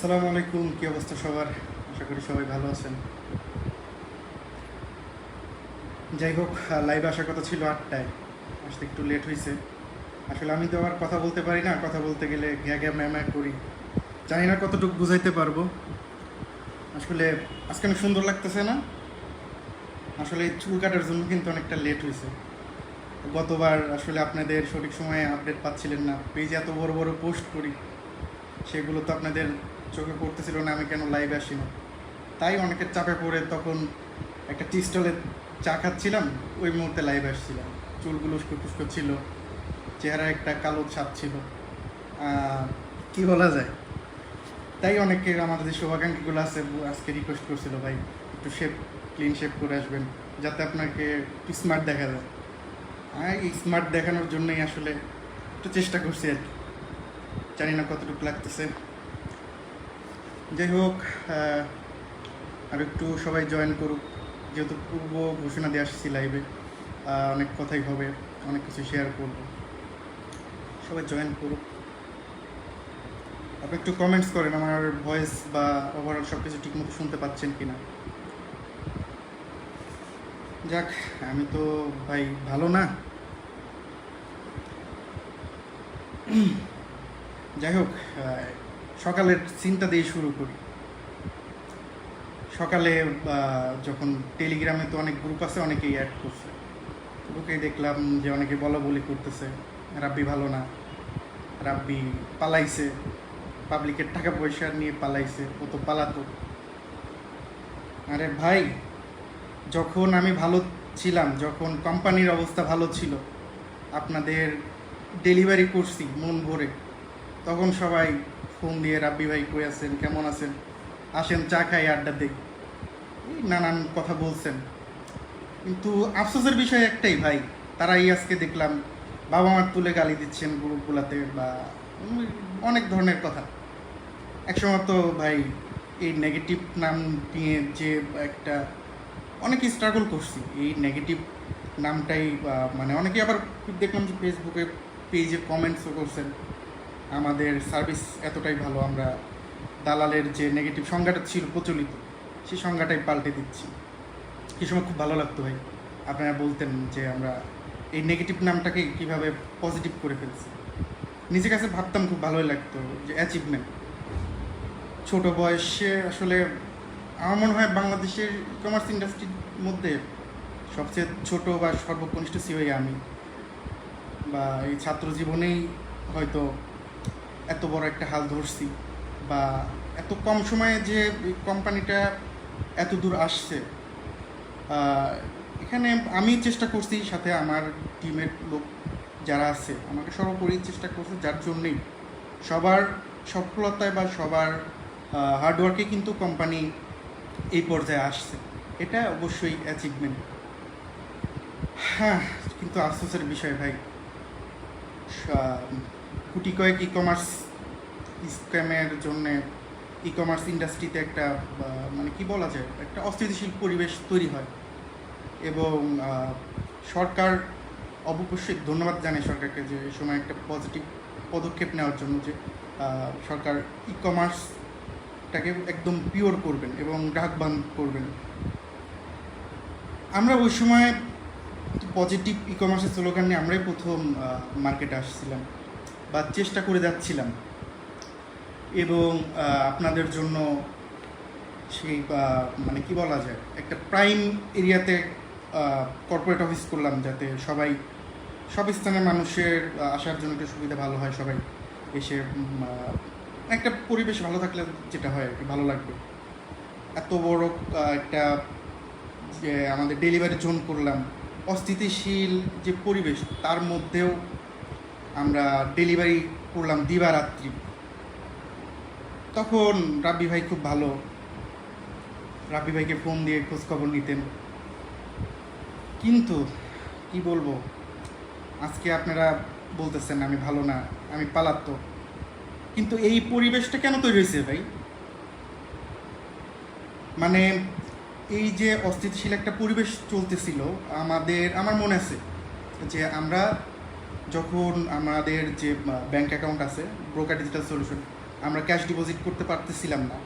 আসসালামু আলাইকুম, কি অবস্থা সবার? আশা করি সবাই ভালো আছেন। যাই হোক, লাইভে আসার কথা ছিল 8টায়, আসতে একটু লেট হয়েছে। আসলে আমি তো আবার কথা বলতে পারি না, কথা বলতে গেলে ঘ্যা ঘ্যা ম্যা ম্যা করি। জানি না কতটুকু বুঝাইতে পারবো। আসলে আজকে অনেক সুন্দর লাগতেছে না? আসলে এই চুল কাটার জন্য কিন্তু অনেকটা লেট হয়েছে। গতবার আসলে আপনাদের সঠিক সময়ে আপডেট পাচ্ছিলেন না, পেজে এত বড় বড় পোস্ট করি, সেগুলো তো আপনাদের চোখে পড়তেছিল না আমি কেন লাইভে আসি না। তাই অনেকের চাপে পড়ে তখন একটা টি স্টলে চা খাচ্ছিলাম, ওই মুহূর্তে লাইভে আসছিলাম। চুলগুলো উস্কো খুস্কো ছিল, চেহারা একটা কালো ছাপ ছিল। কি বলা যায়, তাই অনেকের আমাদের যে শুভাকাঙ্ক্ষীগুলো আছে আজকে রিকোয়েস্ট করছিল, ভাই একটু শেপ, ক্লিন শেপ করে আসবেন যাতে আপনাকে একটু স্মার্ট দেখা যায়। এই স্মার্ট দেখানোর জন্যই আসলে একটু চেষ্টা করছি আর কি। জানি না কতটুকু লাগতেছে। যাই হোক, আর একটু সবাই জয়েন করুক, যেহেতু পূর্ব ঘোষণা দিয়ে আসছি লাইভে, অনেক কথাই হবে, অনেক কিছু শেয়ার করব। সবাই জয়েন করুক। আপনি একটু কমেন্টস করেন আমার ভয়েস বা ওভারঅল সব কিছু ঠিকমতো শুনতে পাচ্ছেন কি না। যাক, আমি তো ভাই ভালো না। যাই হোক, সকালের চিন্তা দিয়ে শুরু করি। সকালে যখন টেলিগ্রামে তো অনেক গ্রুপ আছে, অনেকেই অ্যাড করছে, ঢুকেই দেখলাম যে অনেকে বলা বলি করতেছে রাব্বি ভালো না, রাব্বি পালাইছে, পাবলিকের টাকা পয়সা নিয়ে পালাইছে, ও তো পালাতো। আরে ভাই, যখন আমি ভালো ছিলাম, যখন কোম্পানির অবস্থা ভালো ছিল, আপনাদের ডেলিভারি করছি মন ভরে, তখন সবাই ফোন দিয়ে রাব্বি ভাই কই আছেন, কেমন আছেন, আসেন চা খাই, আড্ডা দিই, এই নানান কথা বলছেন। কিন্তু আফসোসের বিষয় একটাই ভাই, তারাই আজকে দেখলাম বাবা মার তুলে গালি দিচ্ছেন গ্রুপগুলাতে, বা অনেক ধরনের কথা। একসময় তো ভাই এই নেগেটিভ নাম নিয়ে যে একটা অনেকে স্ট্রাগল করছি, এই নেগেটিভ নামটাই মানে অনেকে আবার দেখলাম যে ফেসবুকে পেজে কমেন্টসও করছেন আমাদের সার্ভিস এতটাই ভালো, আমরা দালালের যে নেগেটিভ সংজ্ঞাটা ছিল প্রচলিত, সেই সংজ্ঞাটাই পাল্টে দিচ্ছি। এই সময় খুব ভালো লাগতো ভাই, আপনারা বলতেন যে আমরা এই নেগেটিভ নামটাকে কীভাবে পজিটিভ করে ফেলছি। নিজের কাছে ভাবতাম খুব ভালোই লাগতো যে অ্যাচিভমেন্ট। ছোট বয়সে আসলে আমার মনে হয় বাংলাদেশের ই কমার্স ইন্ডাস্ট্রির মধ্যে সবচেয়ে ছোট বা সর্বকনিষ্ঠ সিওই আমি, বা এই ছাত্র জীবনেই হয়তো এত বড় একটা হাল ধরছি, বা এত কম সময়ে যে কোম্পানিটা এত দূর আসছে। এখানে আমি চেষ্টা করছি, সাথে আমার টিমের লোক যারা আছে আমাকে সর্বোপরি চেষ্টা করছে, যার জন্যেই সবার সফলতায় বা সবার হার্ডওয়ার্কে কিন্তু কোম্পানি এই পর্যায়ে আসছে। এটা অবশ্যই অ্যাচিভমেন্ট। হ্যাঁ, কিন্তু আফসোসের বিষয় ভাই, গুটি কয়েক ই কমার্স স্ক্যামের জন্যে ই কমার্স ইন্ডাস্ট্রিতে একটা মানে কি বলা যায়, একটা অস্থিতিশীল পরিবেশ তৈরি হয়। এবং সরকার অবশ্যই ধন্যবাদ জানাই সরকারকে যে এই সময় একটা পজিটিভ পদক্ষেপ নেওয়ার জন্য, যে সরকার ই কমার্সটাকে একদম পিওর করবেন এবং গ্রাহকবান করবেন। আমরা ওই সময় পজিটিভ ই কমার্সের স্লোগান নিয়ে আমরাই প্রথম মার্কেটে আসছিলাম বা চেষ্টা করে যাচ্ছিলাম। এবং আপনাদের জন্য সেই মানে কি বলা যায়, একটা প্রাইম এরিয়াতে কর্পোরেট অফিস করলাম, যাতে সবাই সব স্থানের মানুষের আসার জন্য একটা সুবিধা ভালো হয়, সবাই এসে একটা পরিবেশ ভালো থাকলে যেটা হয় আর কি, ভালো লাগবে। এত বড় একটা যে আমাদের ডেলিভারি জোন করলাম, অস্থিতিশীল যে পরিবেশ, তার মধ্যেও আমরা ডেলিভারি করলাম দিবারাত্রি। তখন রাব্বি ভাই খুব ভালো, রাব্বি ভাইকে ফোন দিয়ে খোঁজখবর নিতেন। কিন্তু কি বলবো, আজকে আপনারা বলতেছেন আমি ভালো না, আমি পালাত্মক, কিন্তু এই পরিবেশটা কেন তৈরি হয়েছে ভাই? মানে এই যে অস্থিতিশীল একটা পরিবেশ চলতেছিল আমার মনে আছে যে আমরা যখন আমাদের যে ব্যাংক অ্যাকাউন্ট আছে ব্রোকার ডিজিটাল সলিউশন, আমরা ক্যাশ ডিপোজিট করতে পারতেছিলাম না।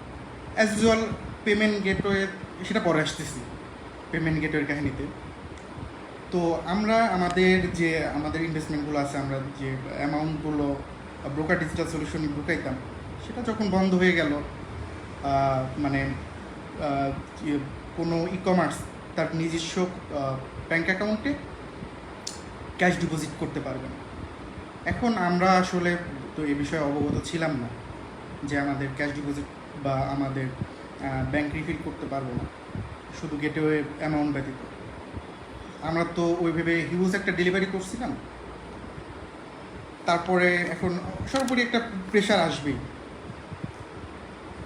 অ্যাজ ইউজুয়াল পেমেন্ট গেটওয়ে, সেটা পরে আসতেছি পেমেন্ট গেটওয়ের কাহিনীতে। তো আমরা আমাদের ইনভেস্টমেন্টগুলো আছে, আমরা যে অ্যামাউন্টগুলো ব্রোকার ডিজিটাল সলিউশনে ঢুকাইতাম, সেটা যখন বন্ধ হয়ে গেল, মানে কোনো ই কমার্স তার নিজস্ব ব্যাঙ্ক অ্যাকাউন্টে ক্যাশ ডিপোজিট করতে পারবে না। এখন আমরা আসলে তো এ বিষয়ে অবগত ছিলাম না যে আমাদের ক্যাশ ডিপোজিট বা আমাদের ব্যাংক রিফিল করতে পারবো না শুধু গেটওয়ে অ্যামাউন্ট ব্যতীত। আমরা তো ওইভাবে হিউজ একটা ডেলিভারি করছিলাম। তারপরে এখন সর্বোপরি একটা প্রেশার আসবেই,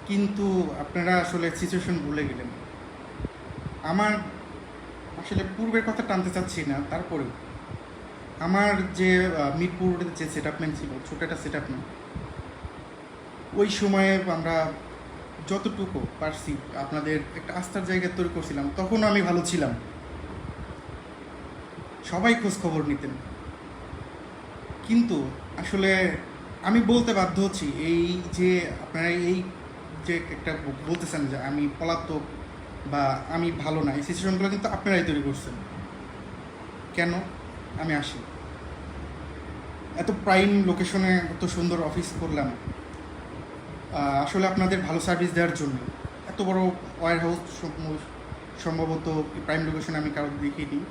কিন্তু আপনারা আসলে সিচুয়েশন ভুলে গেলেন। আমার আসলে পূর্বের কথা টানতে চাচ্ছি না, তারপরেও আমার যে মিরপুরের যে সেট আপমেন্ট ছিল, ছোটো একটা সেট আপমেন্ট, ওই সময়ে আমরা যতটুকু পারছি আপনাদের একটা আস্থার জায়গা তৈরি করছিলাম। তখনও আমি ভালো ছিলাম, সবাই খোঁজ খবর নিতেন। কিন্তু আসলে আমি বলতে বাধ্য হচ্ছি, এই যে আপনারা এই যে একটা বলতেছেন যে আমি পলাতক বা আমি ভালো না, এই সিচুয়েশনগুলো কিন্তু আপনারাই তৈরি করছেন। কেন? আমি আসি, এত প্রাইম লোকেশনে এত সুন্দর অফিস করলাম আসলে আপনাদের ভালো সার্ভিস দেওয়ার জন্য। এত বড় ওয়্যার হাউস সম্ভবত প্রাইম লোকেশনে আমি কারো দেখিয়ে দিই,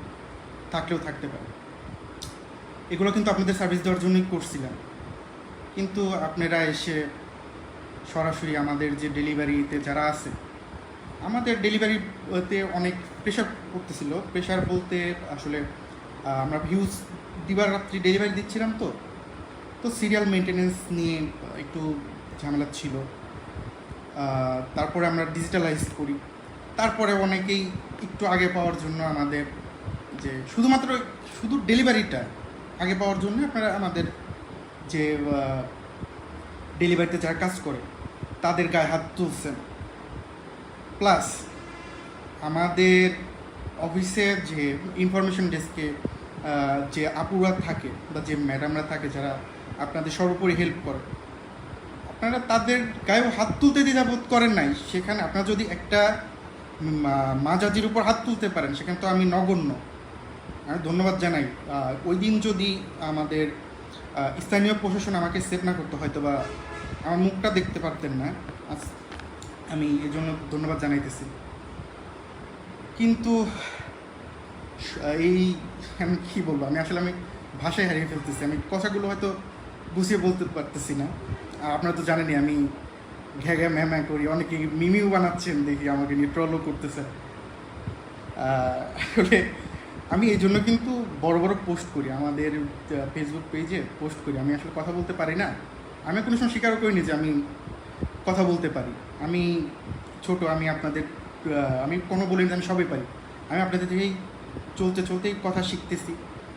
থাকলেও থাকতে পারে। এগুলো কিন্তু আপনাদের সার্ভিস দেওয়ার জন্যই করছিলাম। কিন্তু আপনারা এসে সরাসরি আমাদের যে ডেলিভারিতে যারা আছে, আমাদের ডেলিভারিতে অনেক প্রেশার পড়তেছিল। প্রেশার বলতে আসলে আমরা হিউজ দিবার রাত্রি ডেলিভারি দিচ্ছিলাম, তো সিরিয়াল মেনটেনেন্স নিয়ে একটু ঝামেলা ছিল। তারপরে আমরা ডিজিটালাইজ করি। তারপরে অনেকেই একটু আগে পাওয়ার জন্য আমাদের যে শুধু ডেলিভারিটা আগে পাওয়ার জন্য আপনারা আমাদের যে ডেলিভারিতে যারা কাজ করে তাদের গায়ে হাত তুলছেন। প্লাস আমাদের অফিসে যে ইনফরমেশন ডেস্কে যে আপুরা থাকে বা যে ম্যাডামরা থাকে যারা আপনাদের সর্বোপরি হেল্প করে, আপনারা তাদের গায়েও হাত তুলতে দ্বিধাবোধ করেন নাই। সেখানে আপনারা যদি একটা মাজাজির উপর হাত তুলতে পারেন, সেখানে তো আমি নগণ্য। আমি ধন্যবাদ জানাই। ওই দিন যদি আমাদের স্থানীয় প্রশাসন আমাকে সেভ না করতে, হয়তো বা আমার মুখটা দেখতে পারতেন না। আমি এই জন্য ধন্যবাদ জানাইতেছি। কিন্তু এই আমি কী বলবো, আমি ভাষায় হারিয়ে ফেলতেছি। আমি কথাগুলো হয়তো গুছিয়ে বলতে পারতেছি না। আপনারা তো জানেনই আমি ঘ্যাঘ্যা ম্যামা করি, অনেকে মিমিও বানাচ্ছেন দেখি, আমাকে নিয়ে ট্রলও করতেছে। আসলে আমি এই জন্য কিন্তু বড় বড় পোস্ট করি, আমাদের ফেসবুক পেজে পোস্ট করি। আমি আসলে কথা বলতে পারি না। আমি কোনো সময় স্বীকারও করিনি যে আমি কথা বলতে পারি। আমি ছোট, আমি কোনো বলিনি যে আমি সবই পারি। আমি আপনাদের থেকেই চলতেই কথা শিখতেছি,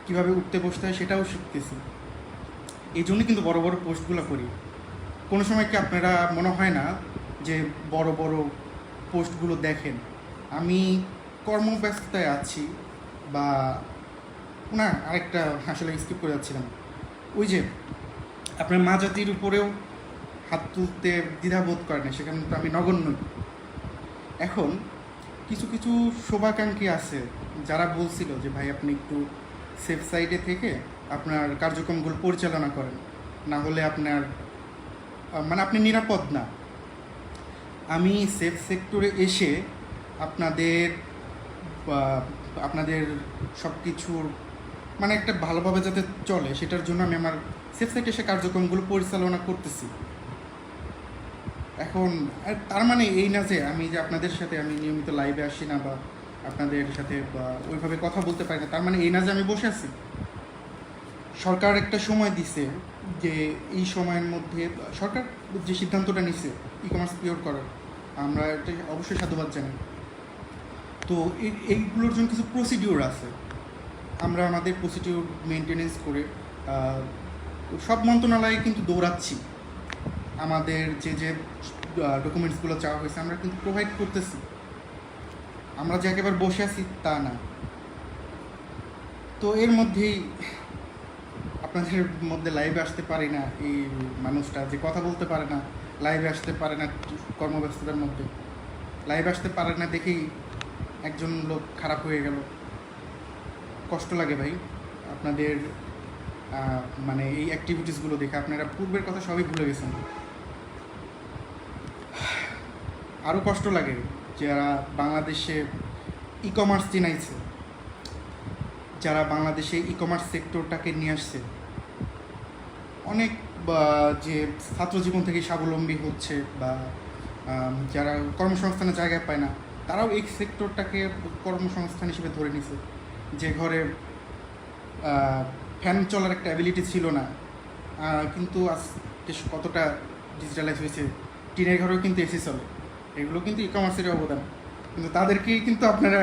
কীভাবে উঠতে বসতে হয় সেটাও শিখতেছি। এই জন্য কিন্তু বড় বড় পোস্টগুলো করি। কোনো সময় কি আপনারা মনে হয় না যে বড় বড় পোস্টগুলো দেখেন? আমি কর্মব্যস্ততায় আছি বা না, আরেকটা আসলে স্কিপ করে যাচ্ছিলাম। ওই যে আপনার মা জাতির উপরেও হাত তুলতে দ্বিধাবোধ করে না, সেখানে তো আমি নগণ্য। এখন কিছু কিছু শুভাকাঙ্ক্ষী আছে যারা বলছিল যে ভাই আপনি একটু সেফ সাইডে থেকে আপনার কার্যক্রমগুলো পরিচালনা করেন, না হলে আপনি নিরাপদ না। আমি সেফ সেক্টরে এসে আপনাদের সব কিছুর একটা ভালোভাবে যাতে চলে সেটার জন্য আমি আমার সেফ সাইটে এসে কার্যক্রমগুলো পরিচালনা করতেছি। এখন তার মানে এই না যে আপনাদের সাথে আমি নিয়মিত লাইভে আসি না বা আপনাদের সাথে ওইভাবে কথা বলতে পারি না, তার মানে এই না যে আমি বসে আছি। সরকার একটা সময় দিছে যে এই সময়ের মধ্যে সরকার যে সিদ্ধান্তটা নিছে ই কমার্স পিওর করার, আমরা এটা অবশ্যই সাধুবাদ জানাই। তো এইগুলোর জন্য কিছু প্রসিডিওর আছে, আমরা আমাদের প্রসিডিওর মেনটেনেন্স করে সব মন্ত্রণালয়ে কিন্তু দৌড়াচ্ছি। আমাদের যে ডকুমেন্টসগুলো চাওয়া হয়েছে আমরা কিন্তু প্রোভাইড করতেছি। আমরা যে একেবারে বসে আছি তা না। তো এর মধ্যেই আপনাদের মধ্যে লাইভে আসতে পারি না, এই মানুষটা যে কথা বলতে পারে না, লাইভে আসতে পারে না কর্মব্যস্ততার মধ্যে। লাইভে আসতে পারে না দেখেই একজন লোক খারাপ হয়ে গেল। কষ্ট লাগে ভাই আপনাদের মানে এই অ্যাক্টিভিটিসগুলো দেখে। আপনারা পূর্বের কথা সবই ভুলে গেছেন। আরও কষ্ট লাগে যারা বাংলাদেশে ই কমার্স চিনাইছে, যারা বাংলাদেশে ই কমার্স সেক্টরটাকে নিয়ে আসছে, অনেক যে ছাত্র জীবন থেকে স্বাবলম্বী হচ্ছে বা যারা কর্মসংস্থানের জায়গায় পায় না, তারাও এই সেক্টরটাকে কর্মসংস্থান হিসেবে ধরে নিছে। যে ঘরে ফ্যান চলার একটা অ্যাবিলিটি ছিল না, কিন্তু আজকে কতটা ডিজিটালাইজ হয়েছে, টিনের ঘরেও কিন্তু এসি চলে। এগুলো কিন্তু ই কমার্সের অবদান, কিন্তু তাদেরকেই কিন্তু আপনারা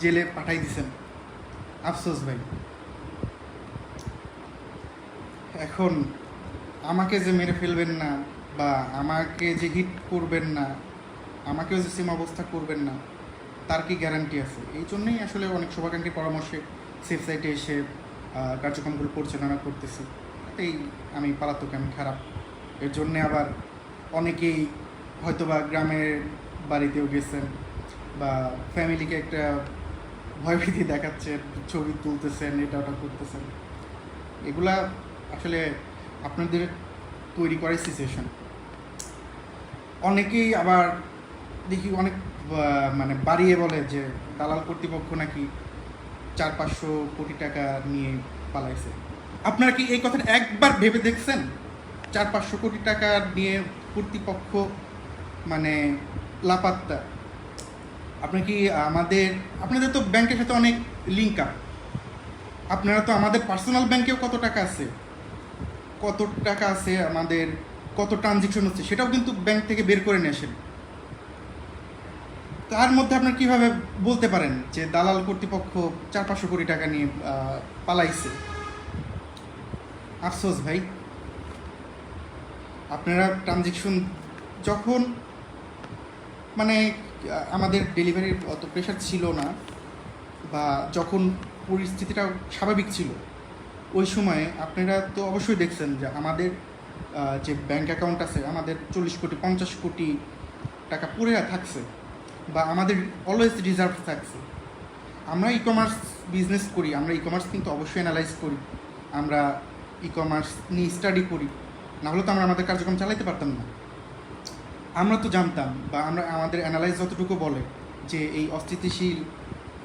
জেলে পাঠাই দিছেন। আফসোস ভাই। এখন আমাকে যে মেরে ফেলবেন না বা আমাকে যে হিট করবেন না, আমাকেও যে সীমাবস্থা করবেন না, তার কি গ্যারান্টি আছে? এই জন্যই আসলে অনেক শুভাকাঙ্ক্ষীর পরামর্শে সেফ সাইটে এসে কার্যক্রমগুলো পরিচালনা করতেছি। এই আমি পালাতক, আমি খারাপ। এর জন্যে আবার অনেকেই হয়তোবা গ্রামের বাড়িতেও গেছেন বা ফ্যামিলিকে একটা ভয়ভীতি দেখাচ্ছেন, ছবি তুলতেছেন, এটা ওটা করতেছেন। এগুলা আসলে আপনাদের তৈরি করাই সিচুয়েশন। অনেকেই আবার দেখি অনেক মানে বাড়িয়ে বলে যে দালাল কর্তৃপক্ষ নাকি 400-500 কোটি টাকা নিয়ে পালাইছে। আপনারা কি এই কথাটা একবার ভেবে দেখছেন? 400-500 কোটি টাকা নিয়ে কর্তৃপক্ষ মানে লাপাত্তা। আপনার কি আপনাদের তো ব্যাংকের সাথে অনেক লিঙ্ক আপ, আপনারা তো আমাদের পার্সোনাল ব্যাংকেও কত টাকা আছে আমাদের, কত ট্রানজেকশন হচ্ছে সেটাও কিন্তু ব্যাংক থেকে বের করে নিয়ে আসেন। তার মধ্যে আপনার কীভাবে বলতে পারেন যে দালাল কর্তৃপক্ষ 400-500 কোটি টাকা নিয়ে পালাইছে? আফসোস ভাই। আপনারা ট্রানজেকশন যখন মানে আমাদের ডেলিভারির অত প্রেশার ছিল না বা যখন পরিস্থিতিটা স্বাভাবিক ছিল, ওই সময়ে আপনারা তো অবশ্যই দেখছেন যে আমাদের যে ব্যাংক অ্যাকাউন্ট আছে, আমাদের 40 কোটি 50 কোটি টাকা পড়ে থাকছে বা আমাদের অলওয়েজ রিজার্ভ থাকছে। আমরা ই কমার্স বিজনেস করি, আমরা ই কমার্স কিন্তু অবশ্যই অ্যানালাইজ করি, আমরা ই কমার্স নিয়ে স্টাডি করি, না হলে তো আমরা আমাদের কার্যক্রম চালাইতে পারতাম না। আমরা তো জানতাম বা আমাদের অ্যানালাইজ যতটুকু বলে যে এই অস্থিতিশীল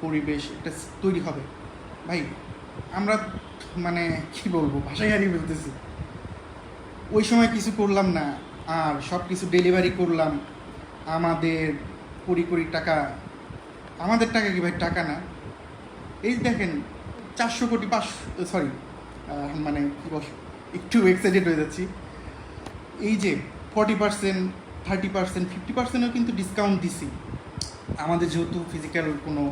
পরিবেশ একটা তৈরি হবে। ভাই আমরা মানে কি বলবো, ভাষায় হারিয়ে ফেলতেছি। ওই সময় কিছু করলাম না, আর সব কিছু ডেলিভারি করলাম। আমাদের কোটি টাকা, আমাদের টাকা কি ভাই টাকা না? এই দেখেন 400 কোটি মানে কি বল, একটু এক্সাইটেড হয়ে যাচ্ছি। এই যে 40%, 30%, 50%ও কিন্তু ডিসকাউন্ট দিছি। আমাদের যেহেতু ফিজিক্যাল কোনো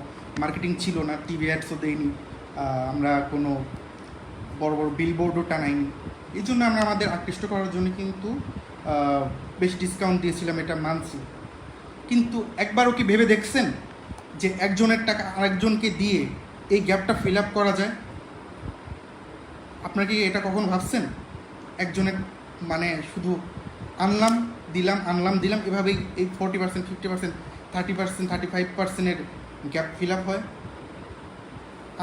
মার্কেটিং ছিল না, টিভি অ্যাডসও দেয়নি, আমরা কোনো বড় বড় বিলবোর্ডও টানাইনি, এই জন্য আমরা আমাদের আকৃষ্ট করার জন্য কিন্তু বেশ ডিসকাউন্ট দিয়েছিলাম, এটা মানছি। কিন্তু একবারও কি ভেবে দেখছেন যে একজনের টাকা আরেকজনকে দিয়ে এই গ্যাপটা ফিল আপ করা যায়? আপনারা কি এটা কখনো ভাবছেন? একজনের মানে শুধু আনলাম দিলাম এভাবেই এই 40%, 50%, 30%, 35%-এর গ্যাপ ফিল আপ হয়?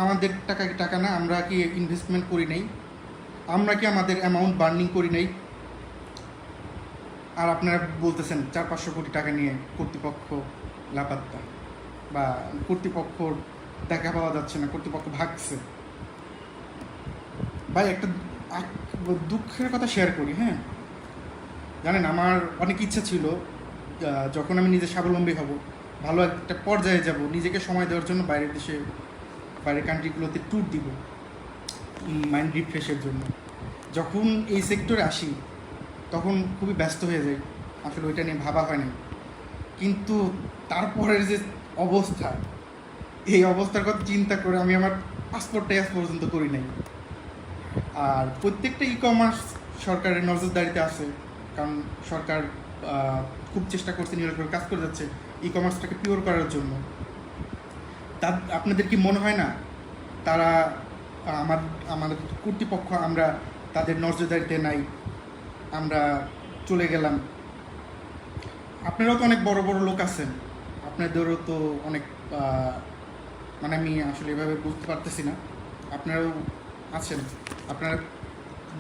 আমাদের টাকা না? আমরা কি ইনভেস্টমেন্ট করি নাই? আমরা কি আমাদের অ্যামাউন্ট বার্নিং করি নাই? আর আপনারা বলতেছেন 400-500 কোটি টাকা নিয়ে কর্তৃপক্ষ লাপাত্তা বা কর্তৃপক্ষ দেখা পাওয়া যাচ্ছে না, কর্তৃপক্ষ ভাগছে। ভাই একটা দুঃখের কথা শেয়ার করি। হ্যাঁ, জানেন আমার অনেক ইচ্ছা ছিল যখন আমি নিজে স্বাবলম্বী হব, ভালো একটা পর্যায়ে যাব, নিজেকে সময় দেওয়ার জন্য বাইরের দেশে, বাইরের কান্ট্রিগুলোতে ট্যুর দিব মাইন্ড রিফ্রেশের জন্য। যখন এই সেক্টরে আসি তখন খুবই ব্যস্ত হয়ে যাই, আসলে ওইটা নিয়ে ভাবা হয় না। কিন্তু তারপরের যে অবস্থা, এই অবস্থার কথা চিন্তা করে আমি আমার পাসপোর্টটাই আজ পর্যন্ত করি নাই। আর প্রত্যেকটা ই কমার্স সরকারের নজরদারিতে আছে, কারণ সরকার খুব চেষ্টা করছে, নিরন্তর কাজ করে যাচ্ছে ই কমার্সটাকে পিওর করার জন্য। আপনাদের কি মনে হয় না তারা আমাদের কর্তৃপক্ষ, আমরা তাদের নজরদারিতে নাই, আমরা চলে গেলাম, আপনারাও তো অনেক বড় বড় লোক আছেন, আপনাদেরও তো অনেক মানে আমি আসলে এভাবে বুঝতে পারতেছি না, আপনারাও আছেন, আপনারা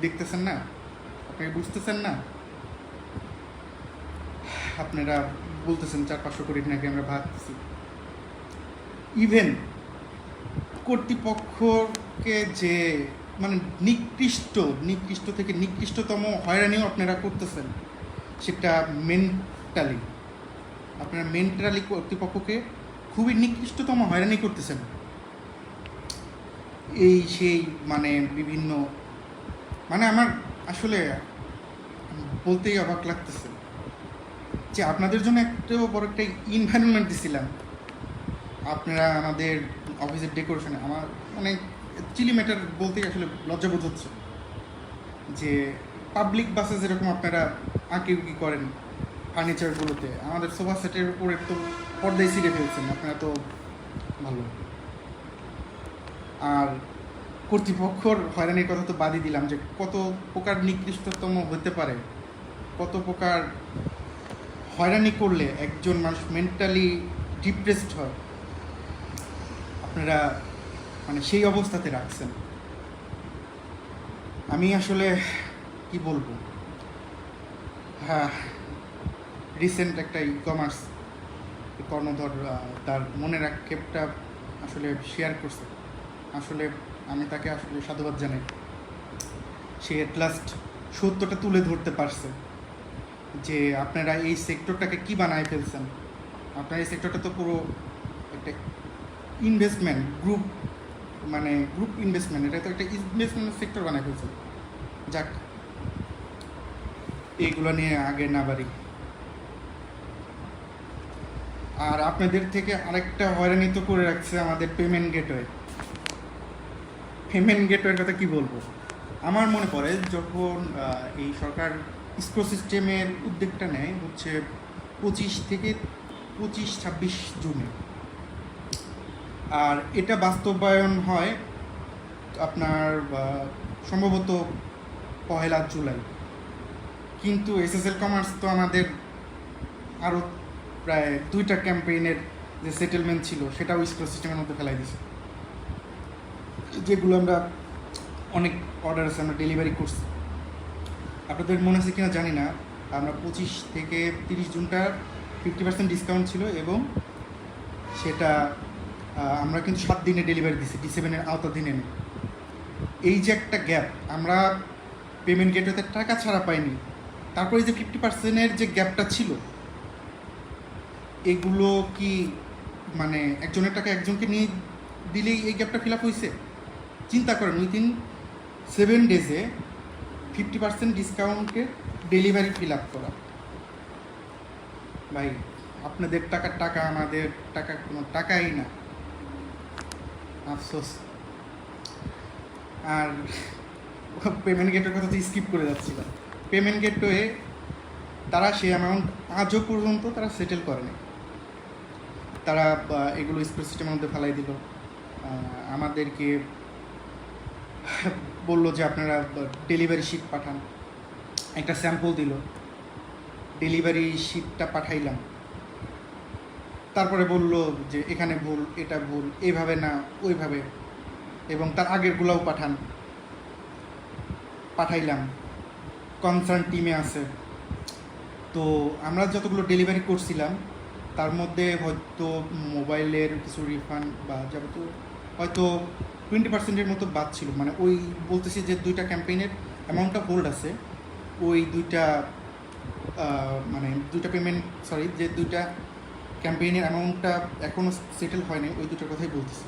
দেখতেছেন না, আপনারা বুঝতেছেন না, আপনারা বলতেছেন 400-500 কোটি নাকি আমরা ভাবতেছি। ইভেন কর্তৃপক্ষকে যে মানে নিকৃষ্ট থেকে নিকৃষ্টতম হয়রানিও আপনারা করতেছেন, সেটা মেন্টালি, আপনারা মেন্টালি কর্তৃপক্ষকে খুবই নিকৃষ্টতম হয়রানি করতেছেন। এই সেই মানে বিভিন্ন মানে আমার আসলে বলতেই অবাক লাগতেছে যে আপনাদের জন্য একটা বড় একটা এনভায়রনমেন্ট দিছিলাম, আপনারা আমাদের অফিসের ডেকোরেশনে আমার মানে চিলি ম্যাটার বলতেই আসলে লজ্জাবোধ হচ্ছে যে পাবলিক বাসে যেরকম আপনারা আঁকি উঁকি করেন ফার্নিচারগুলোতে, আমাদের সোফা সেটের উপরে তো পর্দায় ছিঁড়ে ফেলছেন আপনারা, তো ভালো। আর কর্তৃপক্ষর হয়রানির কথা তো বাদই দিলাম, যে কত প্রকার নিকৃষ্টতম হতে পারে, কত প্রকার হয়রানি করলে একজন মানুষ মেন্টালি ডিপ্রেসড হয়, আপনারা মানে সেই অবস্থাতে রাখছেন। আমি আসলে কি বলবো, হ্যাঁ, রিসেন্ট একটা ই কমার্স কর্ণধর তার মনের আক্ষেপটা আসলে শেয়ার করছে, আসলে আমি তাকে আসলে সাধুবাদ জানাই। সে এট লাস্ট সত্যটা তুলে ধরতে পারছে যে আপনারা এই সেক্টরটাকে কি বানায় ফেলছেন। আপনার এই সেক্টরটা তো পুরো একটা ইনভেস্টমেন্ট গ্রুপ, মানে গ্রুপ ইনভেস্টমেন্ট, এটা তো একটা ইনভেস্টমেন্ট সেক্টর বানায় ফেলছেন। যাক, এইগুলো নিয়ে আগে না বাড়ি। আর আপনাদের থেকে আরেকটা হয়রানি তো করে রাখছে আমাদের পেমেন্ট গেটওয়ে। পেমেন্ট গেটওয়ের কথা কি বলবো, আমার মনে পড়ে যখন এই সরকার ইসকো সিস্টেমের উদ্যোগটা নেয় হচ্ছে 25-26 জুনে, আর এটা বাস্তবায়ন হয় আপনার সম্ভবত 1 জুলাই। কিন্তু এসএসএল কমার্স তো আমাদের আরও প্রায় 2টা ক্যাম্পেইনের যে সেটেলমেন্ট ছিল সেটাও ইসকো সিস্টেমের মধ্যে ফেলাই দিয়েছে, যেগুলো আমরা অনেক অর্ডার আছে আমরা ডেলিভারি করছি। আপনাদের মনে আছে কিনা জানি না, আমরা 25 থেকে 30 জুনটা 50% ডিসকাউন্ট ছিল, এবং সেটা আমরা কিন্তু 7 দিনে ডেলিভারি দিছি, D7-এর আওতাধীনে নেই। এই যে একটা গ্যাপ, আমরা পেমেন্ট গেটওয়েতে টাকা ছাড়া পাইনি, তারপরে যে 50%-এর যে গ্যাপটা ছিল, এগুলো কি মানে একজনের টাকা একজনকে নিয়ে দিলেই এই গ্যাপটা ফিল আপ হয়েছে? চিন্তা করেন, উইথিন 7 ডেজে 50% ডিসকাউন্টের ডেলিভারি ফিল আপ করা। ভাই, আপনাদের টাকা আমাদের টাকা কোনো টাকাই না, আফসোস। আর পেমেন্ট গেটওয়ের কথা তো স্কিপ করে যাচ্ছিলাম। পেমেন্ট গেটওয়ে তারা সেই অ্যামাউন্ট আজও পর্যন্ত তারা সেটেল করেনি, তারা এগুলো ইসকো সিস্টেমের মধ্যে ফেলাই দিল। আমাদেরকে বললো যে আপনারা ডেলিভারি শিট পাঠান, একটা স্যাম্পল দিল, ডেলিভারি শিটটা পাঠাইলাম, তারপরে বলল যে এখানে ভুল, এটা ভুল, এইভাবে না ওইভাবে, এবং তার আগেরগুলোও পাঠাইলাম, কনসার্ন টিমে আছে। তো আমরা যতগুলো ডেলিভারি করছিলাম তার মধ্যে হয়তো মোবাইলের কিছু রিফান্ড বা যাবতীয় হয়তো 20%-এর মতো বাদ ছিল, মানে ওই বলতেছি যে 2টা ক্যাম্পেইনের অ্যামাউন্টটা হোল্ড আছে, ওই 2টা মানে 2টা পেমেন্ট যে 2টা ক্যাম্পেইনের অ্যামাউন্টটা এখনও সেটেল হয়নি, ওই 2টার কথাই বলতেছি।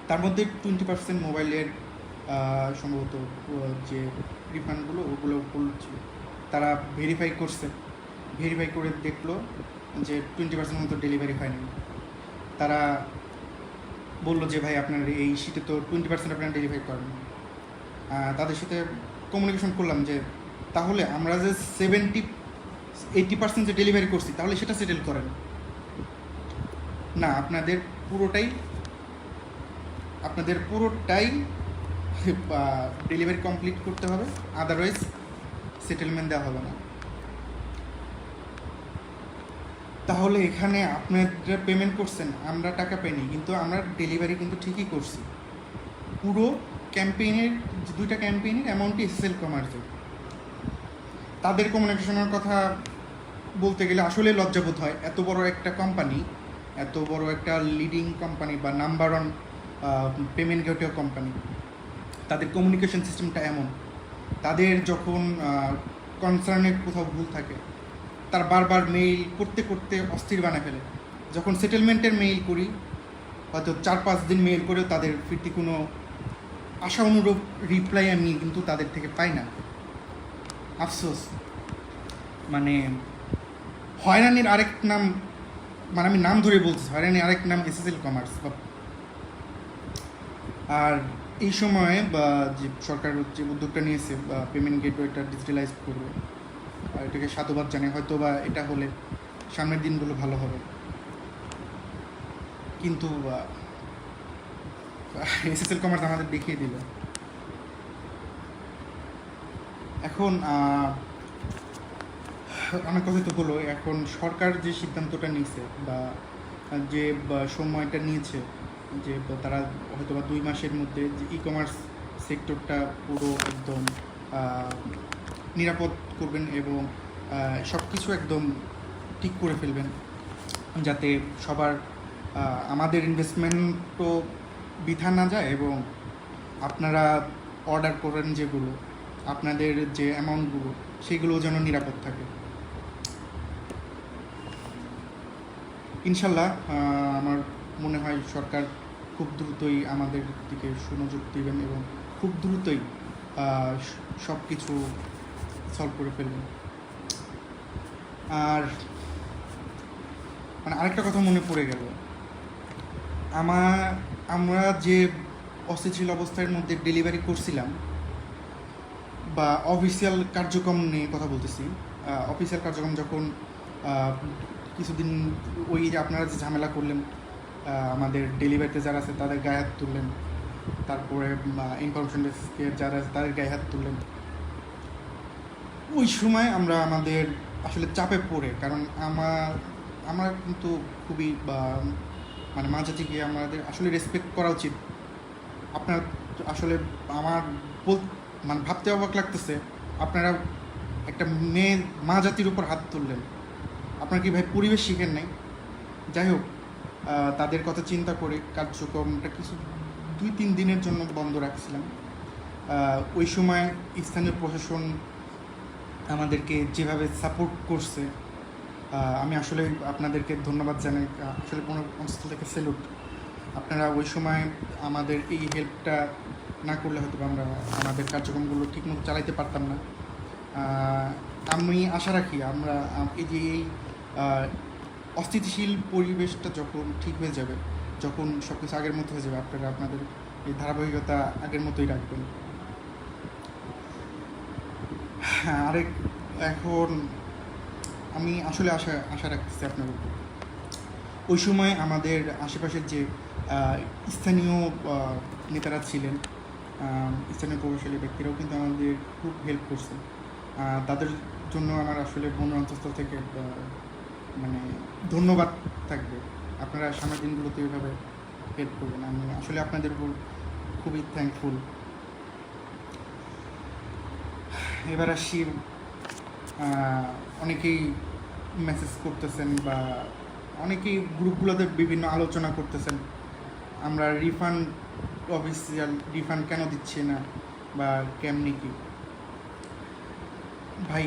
তার মধ্যে 20% মোবাইলের সম্ভবত যে রিফান্ডগুলো ওগুলো হোল্ড ছিল, তারা ভেরিফাই করে দেখলো যে 20% মতো ডেলিভারি হয়নি। তারা বললো যে ভাই আপনার এই শীটে তো 20% আপনারা ডেলিভারি করেন। তাদের সাথে কমিউনিকেশন করলাম যে তাহলে আমরা যে 70-80% যে ডেলিভারি করছি তাহলে সেটা সেটেল করেন না, আপনাদের পুরোটাই ডেলিভারি কমপ্লিট করতে হবে, আদারওয়াইজ সেটেলমেন্ট দেওয়া হবে না। তাহলে এখানে আপনারা পেমেন্ট করছেন, আমরা টাকা পাইনি, কিন্তু আমরা ডেলিভারি কিন্তু ঠিকই করছি। পুরো ক্যাম্পেইনের, 2টা ক্যাম্পেইনের অ্যামাউন্টই এসএসএল কমার্সের। তাদের কমিউনিকেশনের কথা বলতে গেলে আসলে লজ্জাবোধ হয়। এত বড় একটা কোম্পানি, এত বড় একটা লিডিং কোম্পানি বা number one payment gateway company, তাদের কমিউনিকেশন সিস্টেমটা এমন। তাদের যখন কনসার্নের কোথাও ভুল থাকে, তার বারবার মেইল করতে করতে অস্থির বানায় ফেলে। যখন সেটেলমেন্টের মেইল করি, হয়তো 4-5 দিন মেইল করেও তাদের ফিরতি কোনো আশা অনুরূপ রিপ্লাই আমি কিন্তু তাদের থেকে পাই না। আফসোস। মানে হয়রানির আরেক নাম, মানে আমি নাম ধরে বলছি, হয়রানির আরেক নাম এসএসএল কমার্স। আর এই সময়ে বা যে সরকার যে উদ্যোগটা নিয়েছে বা পেমেন্ট গেটওয়েটা ডিজিটালাইজ করবে, এটাকে সাধুবাদ জানাই। হয়তো বা এটা হলে সামনের দিনগুলো ভালো হবে, কিন্তু এসএসএল কমার্স আমাদের দেখিয়ে দিল। এখন অনেক কথাই তো হলো। এখন সরকার যে সিদ্ধান্তটা নিয়েছে বা যে সময়টা নিয়েছে, যে তারা হয়তো বা 2 মাসের মধ্যে যে ই কমার্স সেক্টরটা পুরো একদম নিরাপদ করবেন এবং সব কিছু একদম ঠিক করে ফেলবেন, যাতে সবার আমাদের ইনভেস্টমেন্টও বৃথা না যায় এবং আপনারা অর্ডার করেন যেগুলো, আপনাদের যে অ্যামাউন্টগুলো, সেগুলো যেন নিরাপদ থাকে। ইনশাল্লাহ আমার মনে হয় সরকার খুব দ্রুতই আমাদের দিকে সুনজর দেবেন এবং খুব দ্রুতই সব কিছু সলভ করে ফেলবেন। আর মানে আরেকটা কথা মনে পড়ে গেল, আমরা যে অস্থিতিশীল অবস্থার মধ্যে ডেলিভারি করছিলাম বা অফিসিয়াল কার্যক্রম নিয়ে কথা বলতেছি, অফিসিয়াল কার্যক্রম যখন কিছুদিন ওই যে আপনারা যে ঝামেলা করলেন, আমাদের ডেলিভারিতে যারা আছে তাদের গায়ে হাত তুললেন, তারপরে ইনফরমেশন ডেস্কের যারা আছে তাদের গায়ে হাত তুললেন, ওই সময় আমরা আমাদের আসলে চাপে পড়ে, কারণ আমরা কিন্তু খুবই মানে মাঝাতিকে আমাদের আসলে রেসপেক্ট করা উচিত। আপনার আসলে আমার মানে ভাবতে অবাক লাগতেছে, আপনারা একটা মেয়ে মা জাতির উপর হাত তুললেন। আপনার কি ভাই পরিবেশ শিখেন নাই? যাই হোক, তাদের কথা চিন্তা করে কার্যক্রমটা কিছু 2-3 দিনের জন্য বন্ধ রাখছিলাম। ওই সময় স্থানীয় প্রশাসন আমাদেরকে যেভাবে সাপোর্ট করছে, আমি আসলে আপনাদেরকে ধন্যবাদ জানাই। আসলে কোনো অঞ্চল থেকে সেলুট। আপনারা ওই সময় আমাদের এই হেল্পটা না করলে হয়তো আমরা আমাদের কার্যক্রমগুলো ঠিকমতো চালাইতে পারতাম না। আমি আশা রাখি আমরা এই যে এই অস্থিতিশীল পরিবেশটা যখন ঠিক হয়ে যাবে, যখন সব কিছু আগের মতো হয়ে যাবে, আপনারা আপনাদের এই ধারাবাহিকতা আগের মতোই রাখবেন। হ্যাঁ, এখন আমি আসলে আশা রাখতেছি আপনার উপর। ওই সময় আমাদের আশেপাশের যে স্থানীয় নেতারা ছিলেন, স্থানীয় প্রভাবশালী ব্যক্তিরাও কিন্তু আমাদের খুব হেল্প করছে। তাদের জন্য আমার আসলে মনের অন্তঃস্থল থেকে মানে ধন্যবাদ থাকবে। আপনারা সামনের দিনগুলোতে এইভাবে হেল্প করবেন, আমি আসলে আপনাদের উপর খুবই থ্যাঙ্কফুল। এবার আসি, অনেকেই মেসেজ করতেছেন বা অনেকেই গ্রুপগুলোতে বিভিন্ন আলোচনা করতেছেন, আমরা রিফান্ড, অফিসিয়াল রিফান্ড কেন দিচ্ছি না বা কেমনি কি। ভাই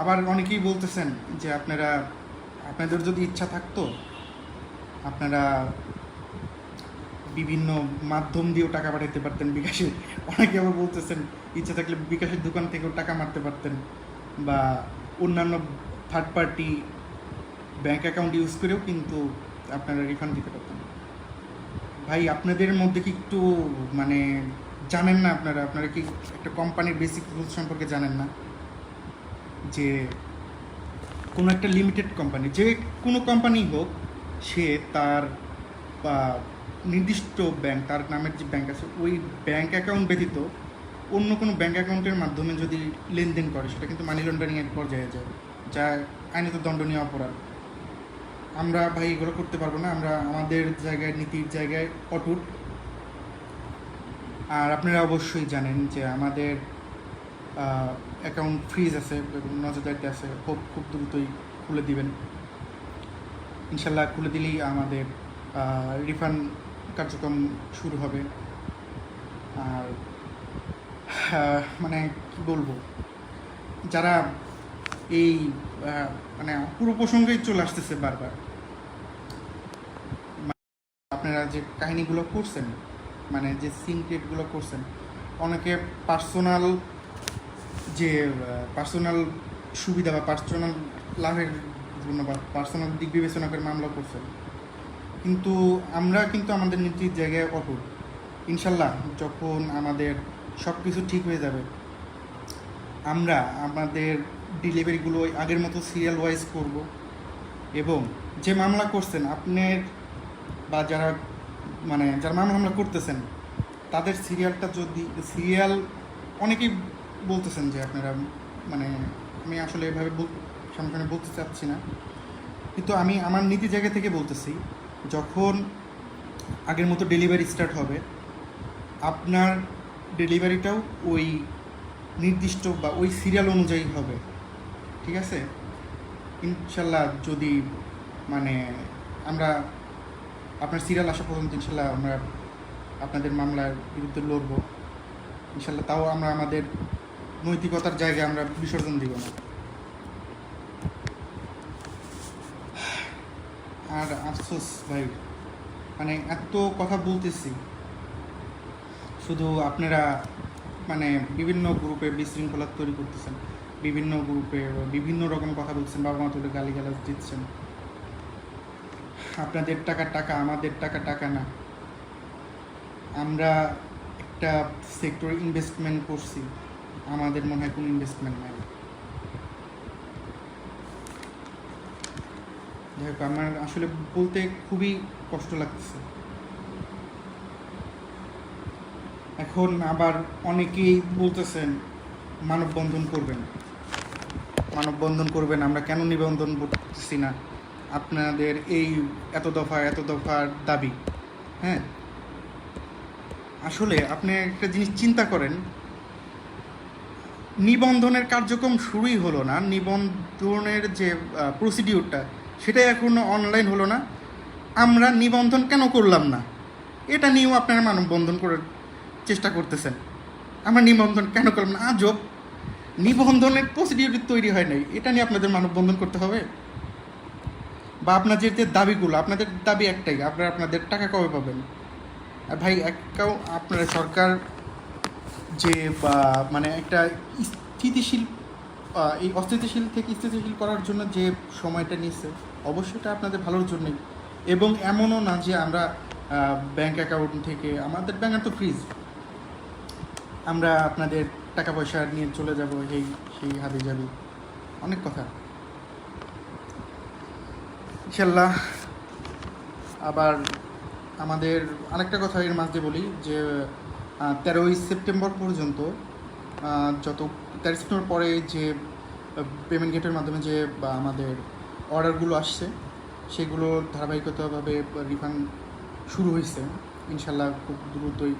আবার অনেকেই বলতেছেন যে আপনাদের যদি ইচ্ছা থাকতো আপনারা বিভিন্ন মাধ্যম দিয়েও টাকা পাঠাতে পারতেন বিকাশে। অনেকে আবার বলতেছেন ইচ্ছা থাকলে বিকাশের দোকান থেকেও টাকা মারতে পারতেন বা অন্যান্য third party bank account use করেও কিন্তু আপনারা রিফান্ড দিতে পারতেন। ভাই আপনাদের মধ্যে কি একটু মানে জানেন না, আপনারা কি একটা কোম্পানির বেসিক রুলস সম্পর্কে জানেন না? যে কোনো একটা লিমিটেড কোম্পানি, যে কোনো কোম্পানি হোক, সে তার নির্দিষ্ট ব্যাংক, তার নামের যে ব্যাংক আছে ওই ব্যাংক অ্যাকাউন্ট ব্যতীত অন্য কোনো ব্যাংক অ্যাকাউন্টের মাধ্যমে যদি লেনদেন করে, সেটা কিন্তু মানি লন্ডারিংয়ের পর্যায়ে যায়, যা আইনত দণ্ডনীয় অপরাধ। আমরা ভাই এগুলো করতে পারবো না, আমরা আমাদের জায়গায় নীতির জায়গায় অটুট। আর আপনারা অবশ্যই জানেন যে আমাদের অ্যাকাউন্ট ফ্রিজ আছে এবং নজরদারিতে আছে, খুব দ্রুতই খুলে দিবেন ইনশাল্লাহ। খুলে দিলেই আমাদের রিফান্ড কার্যক্রম শুরু হবে। আর মানে কি বলবো, যারা এই মানে পুরো প্রসঙ্গেই চলে আসতেছে বারবার, আপনারা যে কাহিনীগুলো করছেন, মানে যে সিনক্রেটগুলো করছেন, অনেকে পার্সোনাল যে পার্সোনাল সুবিধা বা পার্সোনাল লাভের জন্য বা পার্সোনাল দিক বিবেচনা করে মামলা করছেন, কিন্তু আমরা কিন্তু আমাদের নীতির জায়গায় অটুট। ইনশাল্লাহ যখন আমাদের সব কিছু ঠিক হয়ে যাবে, আমরা আমাদের ডেলিভারিগুলো আগের মতো সিরিয়াল ওয়াইজ করব। এবং যে মামলা করছেন আপনার বা যারা মানে যারা মামলা করতেছেন, তাদের সিরিয়ালটা যদি সিরিয়াল, অনেকেই বলতেছেন যে আপনারা মানে, আমি আসলে এভাবে সামনে বলতে চাচ্ছি না, কিন্তু আমি আমার নীতি জায়গা থেকে বলতেছি, যখন আগের মতো ডেলিভারি স্টার্ট হবে, আপনার ডেলিভারিটাও ওই নির্দিষ্ট বা ওই সিরিয়াল অনুযায়ী হবে, ঠিক আছে? ইনশাল্লাহ যদি মানে আমরা আপনার সিরিয়াল আসা পর্যন্ত ইনশাল্লাহ আমরা আপনাদের মামলার বিরুদ্ধে লড়ব ইনশাল্লাহ। তাও আমরা আমাদের নৈতিকতার জায়গায় আমরা বিসর্জন দিব না। আর আফসোস ভাই, মানে এত কথা বলতেছি, শুধু আপনারা মানে বিভিন্ন গ্রুপে বিশৃঙ্খলা তৈরি করতেছেন, বিভিন্ন গ্রুপে বিভিন্ন রকম কথা বলছেন, বাবা মা তুলে গালিগালাজ দিচ্ছেন। আপনাদের টাকা আমাদের টাকা না। আমরা একটা সেক্টরে ইনভেস্টমেন্ট করছি, আমাদের মনে হয় কোনো ইনভেস্টমেন্ট নাই। যাই হোক, আমার আসলে বলতে খুবই কষ্ট লাগতেছে। এখন আবার অনেকেই বলতেছেন মানববন্ধন করবেন। আমরা কেন নিবন্ধন করতেছি না? আপনাদের এই এত দফার দাবি, হ্যাঁ, আসলে আপনি একটা জিনিস চিন্তা করেন, নিবন্ধনের কার্যক্রম শুরুই হলো না, নিবন্ধনের যে প্রসিডিউরটা সেটাই এখনো অনলাইন হলো না, আমরা নিবন্ধন কেন করলাম না এটা নিয়েও আপনারা মানববন্ধন করার চেষ্টা করতেছেন। আমরা নিবন্ধন কেন করলাম না, আজব। নিবন্ধনের প্রসিডিউর তৈরি হয় নাই, এটা নিয়ে আপনাদের মানববন্ধন করতে হবে? বা আপনাদের যে দাবিগুলো, আপনাদের দাবি একটাই, আপনারা আপনাদের টাকা কবে পাবেন? আর ভাই একটাও আপনারা সরকার যে মানে একটা স্থিতিশীল, এই অস্থিতিশীল থেকে স্থিতিশীল করার জন্য যে সময়টা নিচ্ছে, অবশ্যই এটা আপনাদের ভালোর জন্যই। এবং এমনও না যে আমরা ব্যাংক অ্যাকাউন্ট থেকে, আমাদের ব্যাংক তো ফ্রিজ, আমরা আপনাদের টাকা পয়সা নিয়ে চলে যাব সেই হাতে যাবি, অনেক কথা ইনশাল্লাহ। আবার আমাদের আরেকটা কথা এর মাঝে বলি যে 13ই সেপ্টেম্বর পর্যন্ত, যত 13 সেপ্টেম্বর পরে যে পেমেন্ট গেটের মাধ্যমে যে আমাদের অর্ডারগুলো আসছে, সেগুলো ধারাবাহিকতাভাবে রিফান্ড শুরু হয়েছে ইনশাল্লাহ। খুব দ্রুতই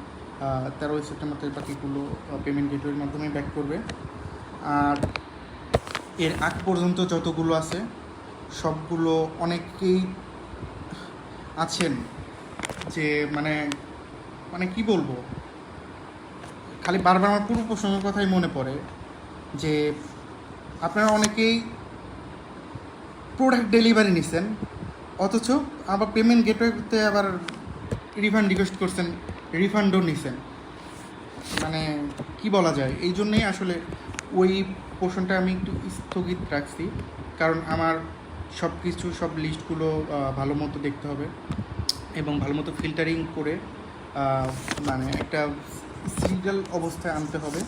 13ই সেপ্টেম্বর থেকে বাকিগুলো পেমেন্ট গেটওয়ের মাধ্যমে ব্যাক করবে। আর এর আগ পর্যন্ত যতগুলো আছে সবগুলো, অনেকেই আছেন যে মানে কি বলবো, খালি বারবার আমার পুরো প্রসঙ্গের কথাই মনে পড়ে যে আপনারা অনেকেই প্রোডাক্ট ডেলিভারি নিছেন, অথচ আবার পেমেন্ট গেটওয়েতে আবার রিফান্ড রিকোয়েস্ট করছেন, রিফান্ডও নিছেন। মানে কি বলা যায়, এই জন্যেই আসলে ওই পোর্শনটা আমি একটু স্থগিত রাখছি, কারণ আমার সব লিস্টগুলো ভালো মতো দেখতে হবে এবং ভালো মতো ফিল্টারিং করে মানে একটা সিরিয়াল অবস্থায় আনতে হবে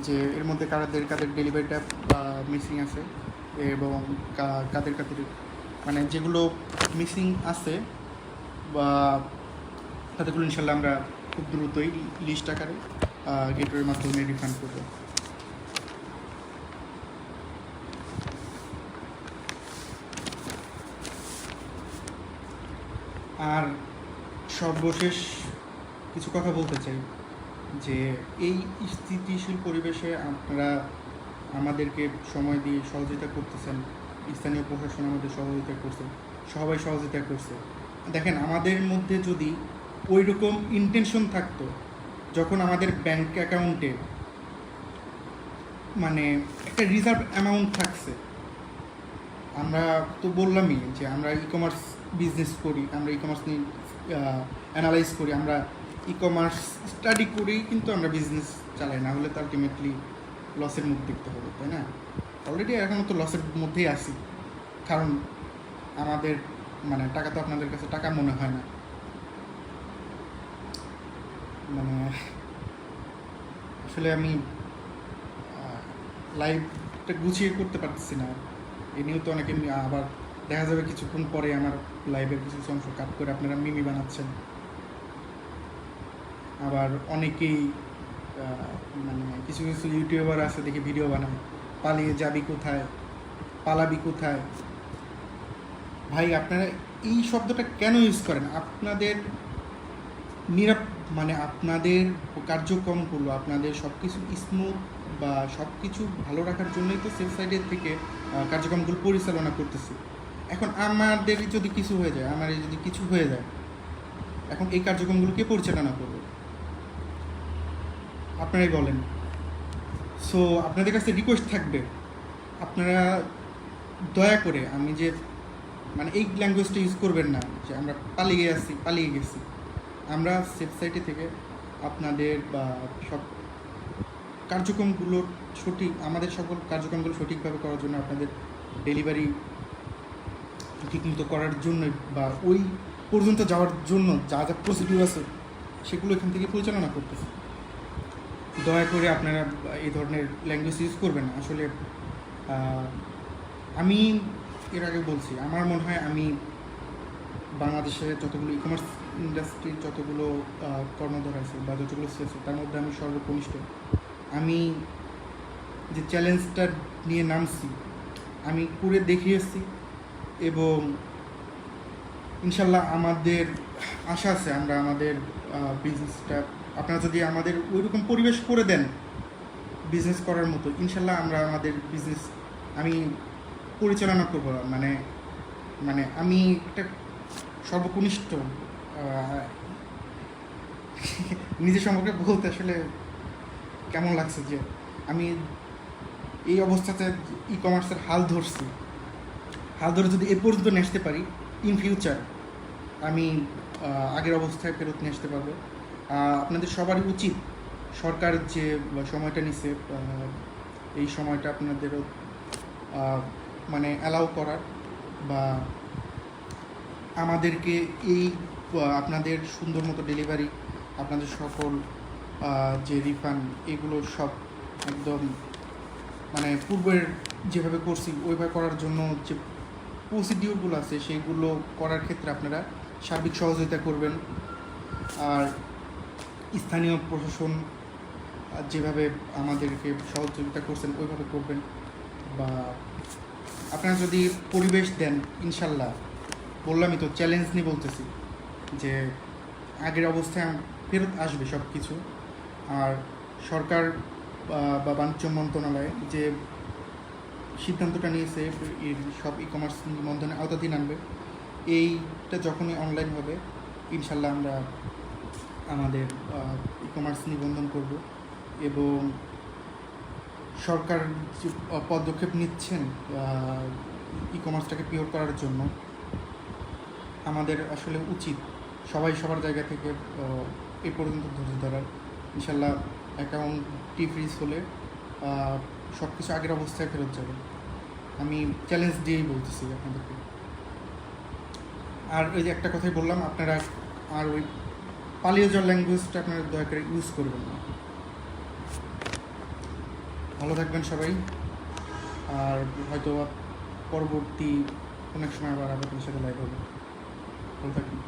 যে এর মধ্যে কাদের ডেলিভারিটা মিসিং আছে এবং কাদের মানে যেগুলো মিসিং আছে বা তাদেরগুলো ইনশাল্লাহ আমরা খুব দ্রুতই লিস্ট আকারে গেটওয়ের মাধ্যমে রিফান্ড করবো। আর সর্বশেষ কিছু কথা বলতে চাই যে এই স্থিতিশীল পরিবেশে আপনারা আমাদেরকে সময় দিয়ে সহযোগিতা করতেছেন, স্থানীয় প্রশাসন আমাদের সহযোগিতা করছে, সবাই সহযোগিতা করছে। দেখেন, আমাদের মধ্যে যদি ওই রকম ইন্টেনশন থাকতো, যখন আমাদের ব্যাংক অ্যাকাউন্টে মানে একটা রিজার্ভ অ্যামাউন্ট থাকছে, আমরা তো বললামই যে আমরা ই কমার্স বিজনেস করি, আমরা ই কমার্স নিয়ে অ্যানালাইজ করি, আমরা ই কমার্স স্টাডি করেই কিন্তু আমরা বিজনেস চালাই, না হলে তো আলটিমেটলি লসের মুখ দেখতে হবে, তাই না? অলরেডি এখনও তো লসের মধ্যেই আছি, কারণ আমাদের মানে টাকা তো আপনাদের কাছে টাকা মনে হয় না। মানে আসলে আমি লাইভটা গুছিয়ে করতে পারতেছি না, এ নিয়েও তো অনেকে আবার দেখা যাবে কিছুক্ষণ পরে আমার লাইভের কিছু অংশ কাট করে আপনারা মিমি বানাচ্ছেন। আবার অনেকেই মানে কিছু কিছু ইউটিউবার আছে দেখি ভিডিও বানায়, পালিয়ে যাবি কোথায়, পালাবি কোথায়। ভাই, আপনারা এই শব্দটা কেন ইউজ করেন? আপনাদের মানে আপনাদের কার্যক্রমগুলো, আপনাদের সব কিছু স্মুথ বা সব কিছু ভালো রাখার জন্যই তো সেফ সাইডের থেকে কার্যক্রমগুলো পরিচালনা করতেছি। এখন আমাদের যদি কিছু হয়ে যায়, এখন এই কার্যক্রমগুলো কে পরিচালনা করবে? আপনারাই বলেন। সো আপনাদের কাছে রিকোয়েস্ট থাকবে, আপনারা দয়া করে, আমি যে মানে এই ল্যাঙ্গুয়েজটা ইউজ করবেন না যে আমরা পালিয়ে গেছি। আমরা সেফ সাইটে থেকে আপনাদের বা সব কার্যক্রমগুলোর আমাদের সকল কার্যক্রমগুলো সঠিকভাবে করার জন্য, আপনাদের ডেলিভারি ঠিকমতো করার জন্য বা ওই পর্যন্ত যাওয়ার জন্য যা যা প্রসিডিউর আছে সেগুলো এখান থেকে পরিচালনা করতেছে। দয়া করে আপনারা এই ধরনের ল্যাঙ্গুয়েজ ইউজ করবেন না। আসলে আমি এর আগে বলছি, আমার মনে হয় আমি বাংলাদেশের যতগুলো ই কমার্স ইন্ডাস্ট্রির যতগুলো কর্ণধার আছে বা যতগুলো আছে তার মধ্যে আমি সর্বকনিষ্ঠ। আমি যে চ্যালেঞ্জটা নিয়ে নামছি আমি করে দেখিয়েছি, এবং ইনশাল্লাহ আমাদের আশা আছে আমরা আমাদের বিজনেসটা, আপনারা যদি আমাদের ওইরকম পরিবেশ করে দেন বিজনেস করার মতো, ইনশাল্লাহ আমরা আমাদের বিজনেস আমি পরিচালনা করব। মানে আমি একটা সর্বকনিষ্ঠ নিজের সম্পর্কে বলতে আসলে কেমন লাগছে যে আমি এই অবস্থাতে ই কমার্সের হাল ধরে যদি এ পর্যন্ত নিয়ে আসতে পারি, ইন ফিউচার আমি আগের অবস্থায় ফেরত নিয়ে আসতে পারবো। আপনাদের সবারই উচিত সরকার যে সময়টা নিছে এই সময়টা আপনাদেরও মানে অ্যালাউ করার, বা আমাদেরকে এই আপনাদের সুন্দর মতো ডেলিভারি, আপনাদের সকল যে রিফান্ড, এগুলো সব একদম মানে পূর্বের যেভাবে করছি ওইভাবে করার জন্য যে প্রসিডিউরগুলো আছে সেইগুলো করার ক্ষেত্রে আপনারা সার্বিক সহযোগিতা করবেন। আর স্থানীয় প্রশাসন যেভাবে আমাদেরকে সহযোগিতা করছেন ওইভাবে করবেন, বা আপনারা যদি পরিবেশ দেন, ইনশাল্লাহ বললামই তো, চ্যালেঞ্জ নিয়ে বলতেছি যে আগের অবস্থায় ফেরত আসবে সব কিছু। আর সরকার বা বাণিজ্য মন্ত্রণালয় যে সিদ্ধান্তটা নিয়েছে এর সব ই কমার্স নিবন্ধনের আওতাধীন আনবে, এইটা যখনই অনলাইন হবে ইনশাল্লাহ আমরা আমাদের ই কমার্স নিবন্ধন করব। এবং সরকার যে পদক্ষেপ নিচ্ছেন ই কমার্সটাকে পিওর করার জন্য, আমাদের আসলে উচিত সবাই সবার জায়গা থেকে এই পর্যন্ত ধৈর্য ধরার। ইনশাল্লাহ অ্যাকাউন্টটি ফ্রিজ হলে সব কিছু আগের অবস্থায় ফেরত যাবে, আমি চ্যালেঞ্জ দিয়েই বলতেছি আপনাদেরকে। আর ওই যে একটা কথাই বললাম, আপনারা আর ওই পালিয়ে যাওয়ার ল্যাঙ্গুয়েজটা আপনারা দয়া করে ইউজ করবেন না। ভালো থাকবেন সবাই, আর হয়তো পরবর্তী অনেক সময় আবার আপনাদের সাথে লাইভ হবে। ভালো থাকবেন।